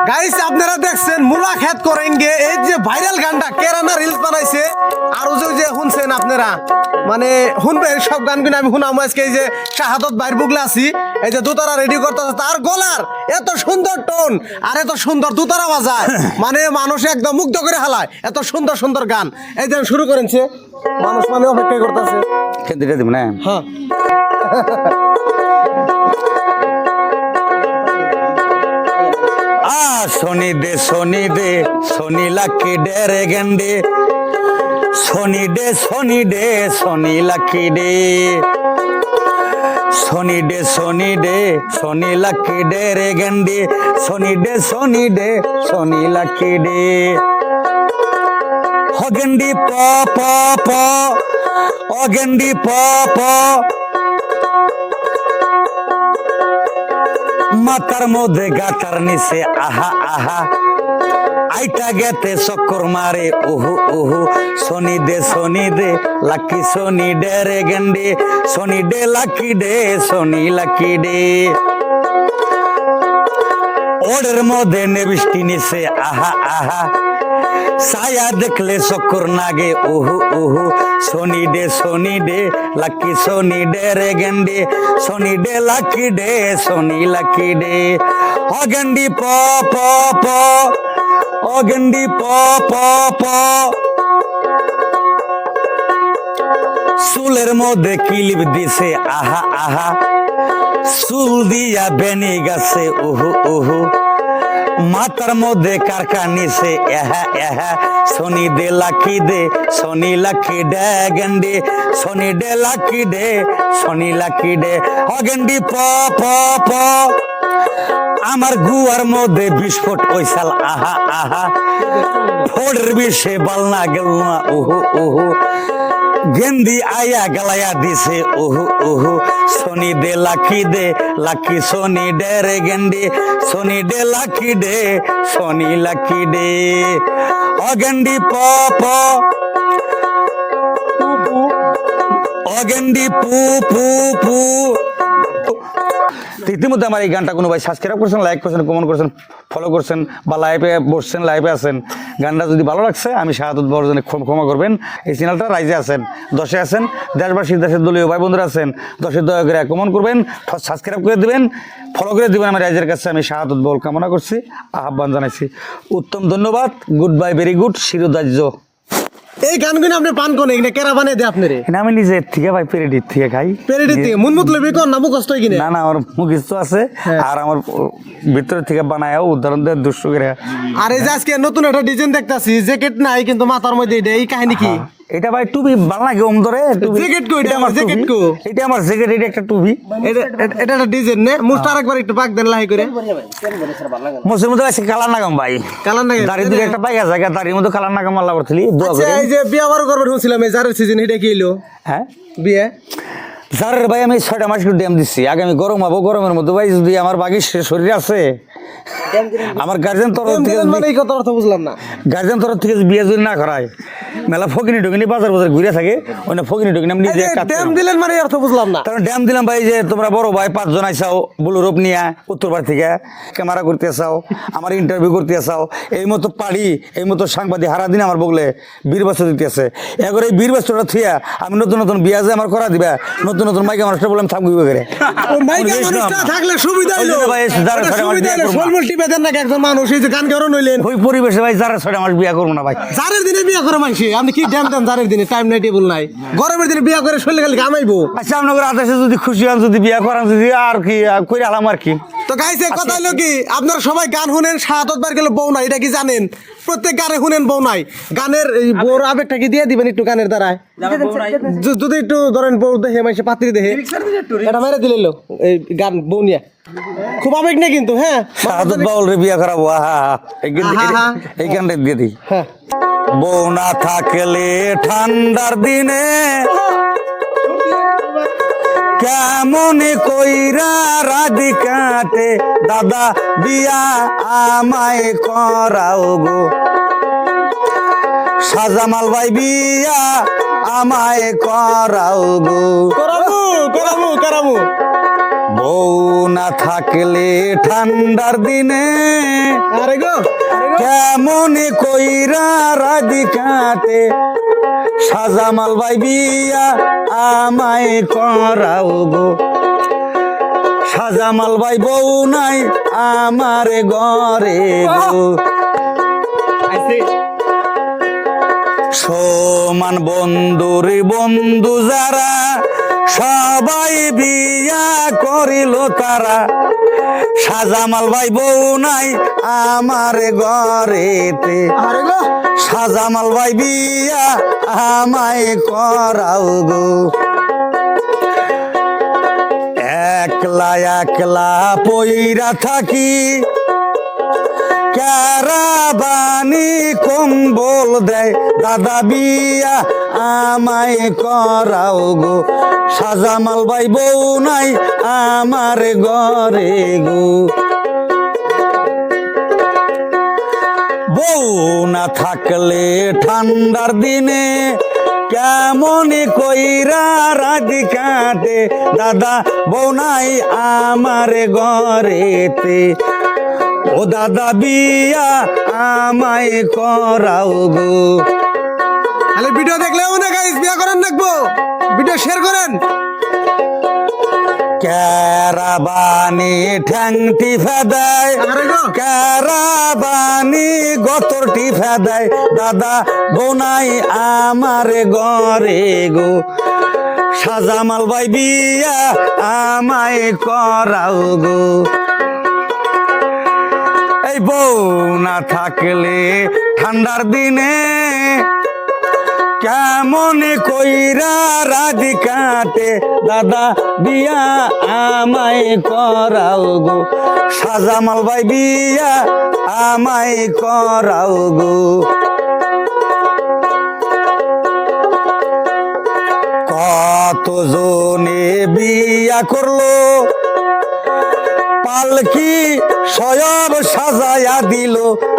guys আপনারা দেখছেন মুলাকাত করেনগে এই যে ভাইরাল গানটা কেরানা রিলস বানাইছে আর ওই যে শুনছেন আপনারা মানে শুনবেন সব গানগুলো আমি শুনাম আজকে এই যে শাহাদত বাইর বুগলা আছি এই যে দুতারা রেডি করতেছে তার গলার এত সুন্দর টোন আর এত সুন্দর দুতারা বাজায় মানে মানুষ একদম মুগ্ধ করে হালায় এত সুন্দর সুন্দর গান এই যে শুরু করেছে মানুষ মানে অপেক্ষা করতেছে খেতে দিব না হ্যাঁ सोनी दे सोनी लकी डेरे गंडे सोनी दे सोनी लकी डे सोनी लकी डेरे गंडे सोनी दे सोनी लकी डे हो गंडी पो पो पो ओ गंडी पो पो মাথার মধ্যে গাটার নিচে আহা আহা আইটা গেতে চক্কর মারে ওহু ওহু সোনি দে লাকি সোনি ডে রে গেন্ডে সোনি ডে লাকি ডে সোনি লাকি ডে ওড়ের মধ্যে নেবৃষ্টি নিচে আহা আহা ছায়া দেখলে চক্কর নাগে ওহু ওহু সোনি ডে লাকি সোনি ডে রে গেন্ডে সোনি ডে লাকি ডে সোনি লাকি ডে ও গেন্ডি প প প ও গেন্ডি প প প চুলের মধ্যে কিলিপ দিছে আহা আহা চুল দিয়া বেনি গেছে ওহু ওহু মাথার মধ্যে কারকা নিছে এহা এহা সোনি দে লাকি ডে সোনি লাকি ডে গেন্ডি সোনি ডে লাকি ডে সোনি লাকি ডে ও গেন্ডি প প প আমার গুয়ার মধ্যে বিস্ফোট ওইসাল আহা আহা ফোড়ের বিষে বালনা গেল না ওহু ওহু গেন্দি আয়া গালায়া দিছে ওহু ওহু সোনি দে লাকি সোনি ডে রে গেন্ডি সোনি ডে লাকি ডে ও গেন্ডি প প ও গেন্ডি পু পু পু ইতিমধ্যে আমার এই গানটা কোনো ভাই সাবস্ক্রাইব করছেন লাইক করছেন কমেন্ট করছেন ফলো করছেন বা লাইভে বসছেন লাইভে আছেন গানটা যদি ভালো লাগছে আমি শাহাদত বড়জনে ক্ষমা করবেন এই চ্যানেলটা রাইজে আছেন 10-এ আছেন দেশবাসী দেশের দলীয় ভাই বন্ধুরা আছেন 10-এ দয়া করে কমেন্ট করবেন সাবস্ক্রাইব করে দিবেন ফলো করে দিবেন আমি রাইজের কাছে আমি শাহাদত বল কামনা করছি আহ্বান জানাইছি উত্তম ধন্যবাদ গুড বাই ভেরি গুড শিরোধার্য এই গানগুলো আপনি পান কোন এখানে কেরা বানিয়ে দেয় আপনারে আমি নিজের থেকে ভাই পেরেডির থেকে খাই পেরেডির থেকে মন মত লবি কোন না মুখস্থ কিনে না আমার মুখস্থ আছে আর আমার ভিতর থেকে বানায়ও উদাহরণ দেন দুষ্ট করে আর এই যে আজকে নতুন একটা ডিজাইন দেখতাছি জ্যাকেট নাই কিন্তু মাথার মধ্যে এই কাহিনী কি এটা ভাই টুপি ভালো লাগে ওম ধরে জ্যাকেট কো এটা আমার জ্যাকেট কো এটা আমার জ্যাকেট এটা একটা টুপি এটা একটা ডিজাইন নে মুস্ত আরেকবার একটু পাক দেন লাহি করে মোসের মধ্যে আছে কালার নাগাম ভাই কালার নাগাম দাড়ি দিকে একটা পাইয়া জায়গা দাড়ির মধ্যে কালার নাগাম আল্লাহ করছিলি দোয়া করে এই যে বিয়া বার করব শুনছিলাম এই জারের সিজন এটা কি হলো হ্যাঁ বিয়ে জারের ভাই আমি 6টা মাস করে ড্যাম দিচ্ছি আগামী গরম হবো গরমের মধ্যে ভাই যদি আমার বাকি শরীর আছে আমার গার্জেন তরফ থেকে মানে এই কথা বুঝলাম না গার্জেন তরফ থেকে বিয়ে যদি না করায় মেলা ফকিনি টকিনি বাজার ঘুরে থাকে ওই না ফকিনি টকিনি আমি নিজে ড্যাম দিলেন মানে অর্থ বুঝলাম না কারণ ড্যাম দিলাম ভাই যে তোমরা বড় ভাই 5 জন আইসাও বুলুরূপ নিয়ে উত্তরবার থেকে ক্যামেরা করতে চাও আমার ইন্টারভিউ করতে চাও এই মতো পাড়ি এই মতো সাংবাদিক হারা দিন আমার বগলে 20 বছর দিতেছে এগরে এই 20 বছরটা থিয়া আমি নতুন নতুন বিয়া যে আমার করা দিবা নতুন নতুন মাইকা মানুষটা বললাম থাকবি করে মাইকা মানুষটা থাকলে সুবিধা হইলো ভাই সুবিধা হইলো সলমল টিপে দেন না একজন মানুষ এই যে গান গরম হইলেন ওই পরিবেশে ভাই যারা 6 মাস বিয়া করব না ভাই জারের দিনে বিয়া করে মানছি আপনি কি ড্যাম দেন জারের দিনে টাইম নাই টেবিল নাই গরমের দিনে বিয়া করে শরীর খালি ঘামাইবো আচ্ছা আপনাদের আদেশে যদি খুশি হন যদি বিয়া করান যদি আর কি কইরা আলাম আর কি তো গাইছে কথা হলো কি আপনারা সবাই গান শুনেন শাহাদত বার গেলে বউ নাই এটা কি জানেন প্রত্যেক গানে শুনেন বউ নাই গানের এই বউর আবেগটা কি দিয়ে দিবেন একটু গানের দ্বারায় যদি একটু ধরেন বউ দেখে মাইসে পাত্রী দেখে এটা মেরে দিলে এই গান বউ নিয়ে খুব আবেগ নেই কিন্তু হ্যাঁ শাহাদত বাউল রে বিয়া করাবো এই গানটা দিয়ে দিই হ্যাঁ বউ না থাকলে ঠান্ডার দিনে কেমন কইরা রাধি কাটে দাদা বিয়া আমায় করাও গো সাজামাল ভাই বিয়া আমায় করাও গো করাবো করাবো করাবো বউ না থাকলে ঠান্ডার দিনে আরে গো কেমন কইরা রাধি কাটে সাজামাল ভাই বিয়া আমায় করাও গো সাজামাল ভাই বউ নাই আমার ঘরে গো সমান বন্ধুর বন্ধু যারা সবাই বিয়া করিল তারা সাজামাল ভাই বউ নাই আমার ঘরেতে আরে গো সাজামাল ভাই বিয়া আমায় করাও গো একলা একলা পইরা থাকি কারাবানি কম্বল দেয় দাদা বিয়া আমায় করাও গো সাজামাল ভাই বউ নাই আমার ঘরে গো বউ না থাকলে ঠান্ডার দিনে কেমন কইরা রাধি কাটে দাদা বউ নাই আমার ঘরেতে ও দাদা বিয়া আমায় করাও গো তাহলে ভিডিও দেখলে অনেক গাইস বিয়া করেন দেখবো ভিডিও শেয়ার করেন ক্যারাবানি ঠ্যাংটি ফেদায় আরে গো ক্যারাবানি গতরটি ফেদায় দাদা বোনাই আমার ঘরে গো সাজামাল ভাই বিয়া আমায় করাও গো এই বউ না থাকলে ঠান্ডার দিনে কেমন কইরা রাধি কাটে দাদা বিয়া আমায় করাও গো সাজামাল ভাই বিয়া আমায় করাও গো কত জনে বিয়া করলো পালকি সয়ব সাজায়া দিল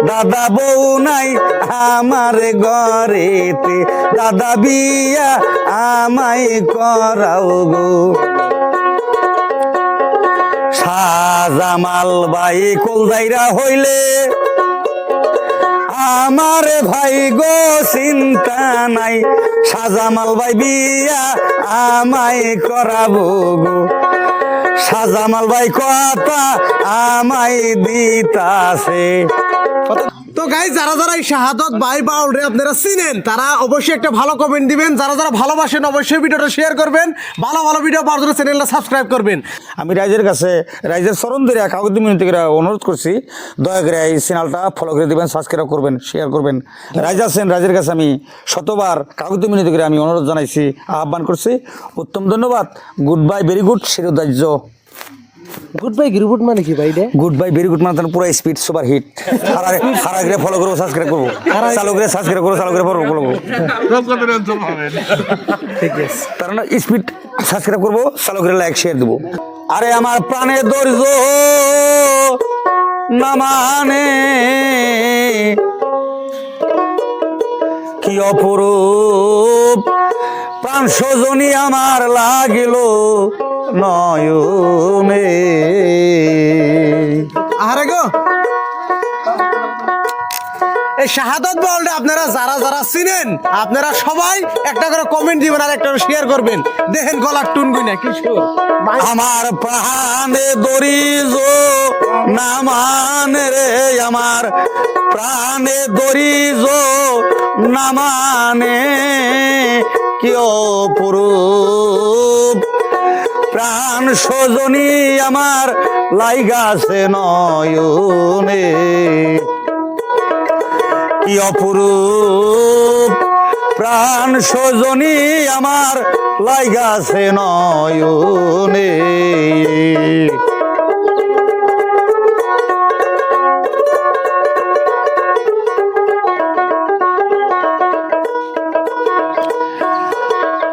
দাদা বউ নাই আমার ঘরেতে দাদা বিয়া আমায় করাও গো সাজামাল ভাই কলদাইরা হইলে আমার ভাই গো চিন্তা নাই সাজামাল ভাই বিয়া আমায় করাবো গো সাজামাল ভাই কথা আমায় দিতাছে তো গাইস যারা যারা এই শাহাদত ভাই বাউল রে আপনারা চিনেন তারা অবশ্যই একটা ভালো কমেন্ট দিবেন যারা যারা ভালোবাসেন অবশ্যই ভিডিওটা শেয়ার করবেন ভালো ভালো ভিডিও পাওয়ার জন্য চ্যানেলটা সাবস্ক্রাইব করবেন আমি রাইজের কাছে রাইজের চরণ ধরে কাগজ মিনতি করে অনুরোধ করছি দয়া করে এই চ্যানেলটা ফলো করে দিবেন সাবস্ক্রাইব করবেন শেয়ার করবেন রাইজ আছেন রাইজের কাছে আমি শতবার কাগজ মিনতি করে আমি অনুরোধ জানাইছি আহ্বান করছি উত্তম ধন্যবাদ গুড বাই ভেরি গুড শিরোধার্য গুড বাই গ্রিবুট মানে কি ভাই রে গুড বাই ভেরি গুড মানে পুরো স্পিড সুপার হিট হারাগরে ফলো করবো সাবস্ক্রাইব করবো চালকরে সাবস্ক্রাইব করবো চালকরে ফলো করবো ঠিক আছে তার স্পিড সাবস্ক্রাইব করবো চালকরে লাইক শেয়ার দেবো আরে আমার প্রাণে ধৈর্য না মানে কি অপরূপ প্রাণ সজনী আমার লাগিল নয়নে আরে গো এই শাহাদত বলটা আপনারা যারা যারা চিনেন আপনারা সবাই একটা করে কমেন্ট দিবেন আর একটা শেয়ার করবেন দেখেন গলার টুন গুইনা কি সুর আমার প্রাণে দরিজ না মানে রে আমার প্রাণে দরিজ না মানে কি অপরূপ প্রাণ সজনী আমার লাইগাছে নয়নে কি অপরূপ প্রাণ সজনী আমার লাইগাছে নয়নে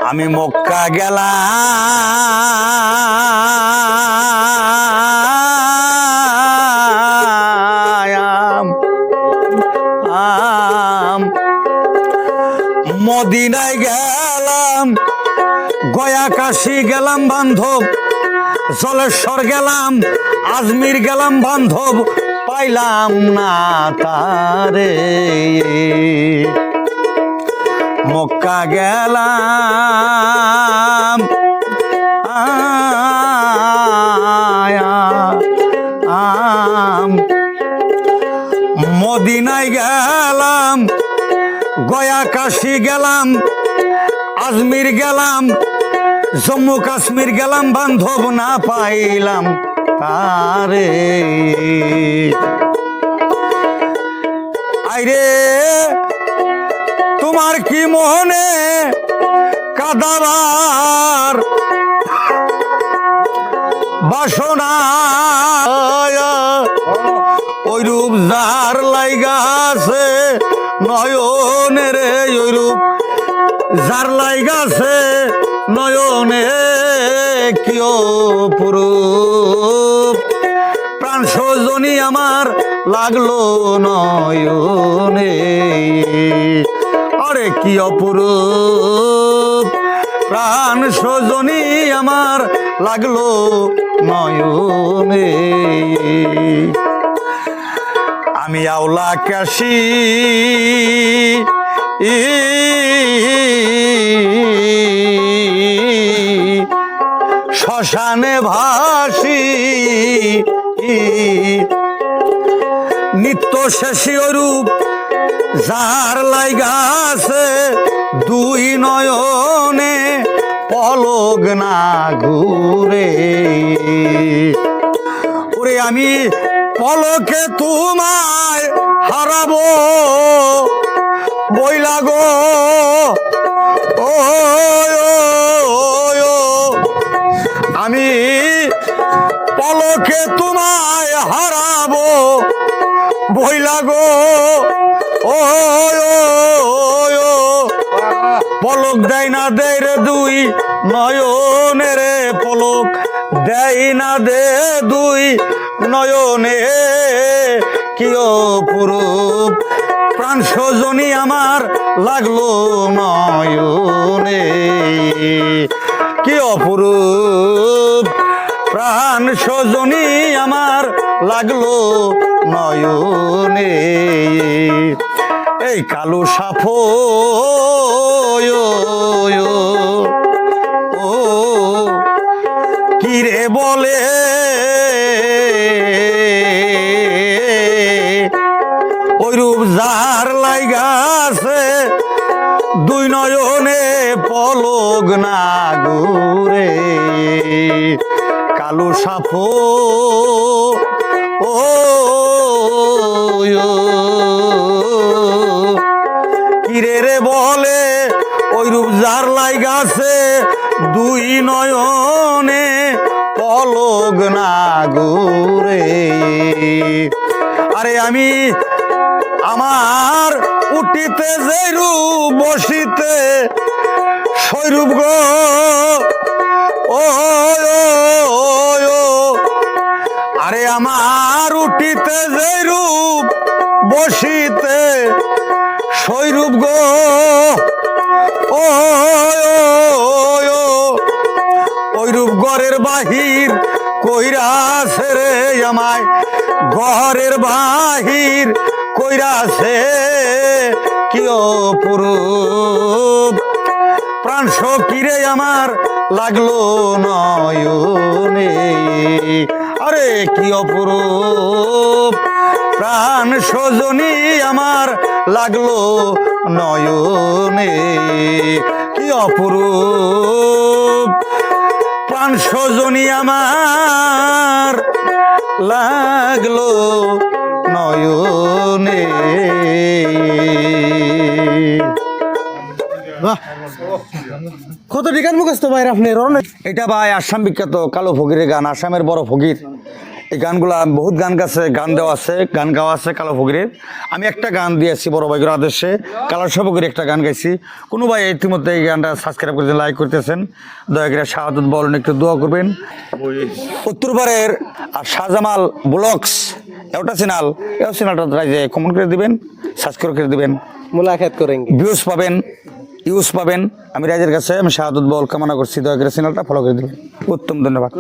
আমি মক্কা গেলাম মদিনায় গেলাম গয়া কাশি গেলাম বান্ধব জলেশ্বর গেলাম আজমির গেলাম বান্ধব পাইলাম না তারে মক্কা গেলাম মদিনায় গেলাম গয়া কাশী গেলাম আজমির গেলাম জম্মু কাশ্মীর গেলাম বান্ধব না পাইলাম তারে আইরে তোমার কি মনে কাদাবার বাসনা ওই রূপ যার লাইগাছে নয়নে রে ওই রূপ যার লাইগাছে নয়নে কিয় পুরুপ প্রাণ সজনী আমার লাগলো নয়নে আরে কি অপরূপ প্রাণ সজনী আমার লাগলো নয়নে আমি আওলা কাশি শ্মশানে ভাসি নিত্য শেষী রূপ যার লাইগাছে দুই নয়নে পলক না ঘুরে ওরে আমি পলকে তোমায় হারাবো বইলা গো ও আমি পলকে তোমায় হারাবো বইলা গো ও পলক দেয় না দেয় রে দুই নয়নে রে পলক দেয় না দে দুই নয়নে কি অপরূপ প্রাণ সজনী আমার লাগলো নয়নে কি অপরূপ প্রাণ সজনী আমার লাগলো নয়নে এই কালো সাফো ও কিরে বলে ওই রূপ যার লাইগাছে দুই নয়নে পলক না ঘুরে কালো সাফো ও কিরে রে বলে ওই রূপ যার লাইগাছে দুই নয়নে পলক না ঘুরে আরে আমি আমার উঠিতে যে রূপ বসিতে সৈরূপ গো ও আরে আমার উঠিতে যে রূপ বসিতে সৈরূপ গো ও ওই রূপ ঘরের বাহির কইরাছে রে আমায় ঘরের বাহির কইরাছে কি অপরূপ প্রাণ সকিরে আমার লাগলো নয়নে আরে কি অপরূপ প্রাণ সজনী আমার লাগলো নয়নে কি অপরূপ প্রাণ সজনী আমার লাগলো নয়নে বাহ কত টিকান মুখস্থ ভাই আপনার এটা ভাই আসাম বিখ্যাত কালো ফকিরের গান আসামের বড় ফকির এই গানগুলা বহুত গান গাছে গান দেওয়া আছে গান গাওয়া আছে কালো ফকিরের আমি একটা গান দিয়েছি বড় ভাইগুর আদেশে কালো ফকির একটা গান গাইছি কোনো ভাই ইতিমধ্যে এই গানটা সাবস্ক্রাইব করতেছেন লাইক করতেছেন দয়া করে শাহাদত বলেন একটু দোয়া করবেন উত্তরপাড়ের আর শাহজামাল ব্লগস এটা চ্যানেল এই চ্যানেলটা রাইজে কমেন্ট করে দিবেন সাবস্ক্রাইব করে দিবেন মুলাকাত করেंगे ভিউজ পাবেন ইউজ পাবেন আমি রাইজের কাছে আমি শাহাদত বল কামনা করছি দয়া করে চ্যানেলটা ফলো করে দিবেন উত্তম ধন্যবাদ